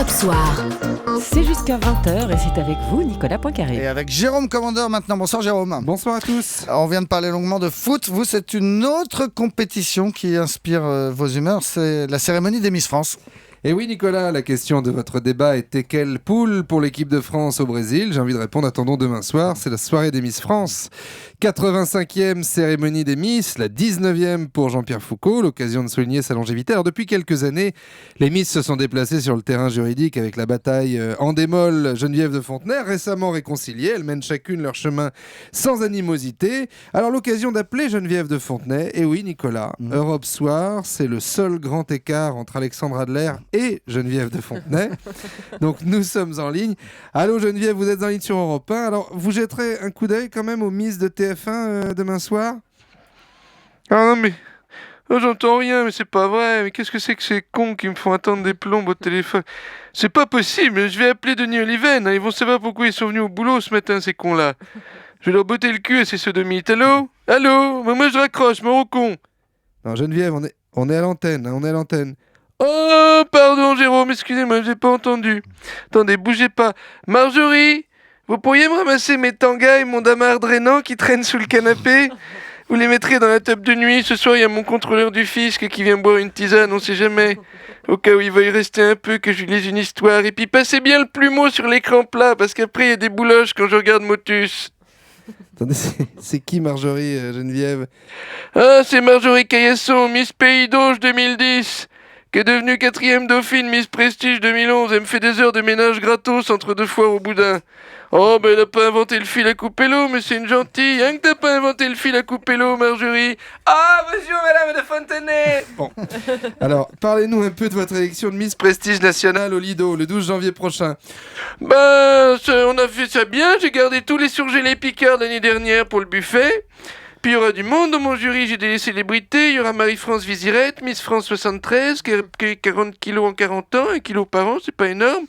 Europe Soir. C'est jusqu'à 20h et c'est avec vous, Nicolas Poincaré. Et avec Jérôme Commandeur maintenant. Bonsoir Jérôme. Bonsoir à tous. On vient de parler longuement de foot. Vous, c'est une autre compétition qui inspire vos humeurs. C'est la cérémonie des Miss France. Et oui Nicolas, la question de votre débat était quelle poule pour l'équipe de France au Brésil ? J'ai envie de répondre, attendons demain soir, c'est la soirée des Miss France. 85e cérémonie des Miss, la 19e pour Jean-Pierre Foucault, l'occasion de souligner sa longévité. Alors depuis quelques années, les Miss se sont déplacées sur le terrain juridique avec la bataille Endemol Geneviève de Fontenay, récemment réconciliées. Elles mènent chacune leur chemin sans animosité. Alors l'occasion d'appeler Geneviève de Fontenay, et oui Nicolas, Europe Soir, c'est le seul grand écart entre Alexandre Adler et Geneviève de Fontenay. Donc nous sommes en ligne. Allô Geneviève, vous êtes en ligne sur Europe 1. Alors vous jetterez un coup d'œil quand même aux Miss de TF1 demain soir ? Ah non mais... Oh, j'entends rien, mais c'est pas vrai. Mais qu'est-ce que c'est que ces cons qui me font attendre des plombes au téléphone ? C'est pas possible, je vais appeler Denis Oliven. Ils vont savoir pourquoi ils sont venus au boulot ce matin, ces cons-là. Je vais leur botter le cul à ces sodomites. Allô ? Allô ? Mais moi je raccroche, mon con. Non Geneviève, on est à l'antenne, on est à l'antenne. Oh, pardon Jérôme, excusez-moi, j'ai pas entendu. Attendez, bougez pas. Marjorie, vous pourriez me ramasser mes tangas et mon damar drainant qui traînent sous le canapé ? Vous les mettrez dans la table de nuit. Ce soir, il y a mon contrôleur du fisc qui vient boire une tisane, on sait jamais. Au cas où il va y rester un peu, que je lui lise une histoire. Et puis passez bien le plumeau sur l'écran plat, parce qu'après, il y a des bouloches quand je regarde Motus. Attendez, c'est qui Marjorie, Geneviève ? Ah, c'est Marjorie Caillasson, Miss Pays d'Auge 2010, qui est devenue 4e dauphine Miss Prestige 2011. Elle me fait des heures de ménage gratos entre deux foires au boudin. Oh, ben elle a pas inventé le fil à couper l'eau, mais c'est une gentille. Hein que t'as pas inventé le fil à couper l'eau, Marjorie ? Ah, bonjour madame de Fontenay. Bon, alors parlez-nous un peu de votre élection de Miss Prestige nationale au Lido, le 12 janvier prochain. Ben, on a fait ça bien. J'ai gardé tous les surgelés Picard l'année dernière pour le buffet. Puis il y aura du monde dans mon jury, j'ai des célébrités. Il y aura Marie-France Vizirette, Miss France 73, qui a 40 kilos en 40 ans, 1 kilo par an, c'est pas énorme.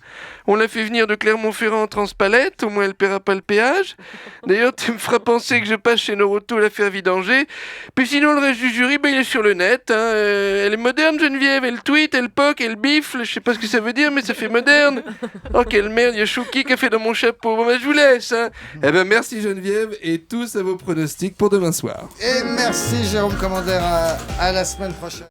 On l'a fait venir de Clermont-Ferrand en transpalette, au moins elle paiera pas le péage. D'ailleurs, tu me feras penser que je passe chez Noroto la faire vidanger. Puis sinon, le reste du jury, ben, il est sur le net. Elle est moderne, Geneviève, elle tweet, elle poque, elle bifle, je sais pas ce que ça veut dire, mais ça fait moderne. Oh, quelle merde, il y a Chouki qui a fait dans mon chapeau. Bon, ben, je vous laisse. Eh ben merci Geneviève, et tous à vos pronostics pour demain soir. Et merci Jérôme Commandeur. À la semaine prochaine.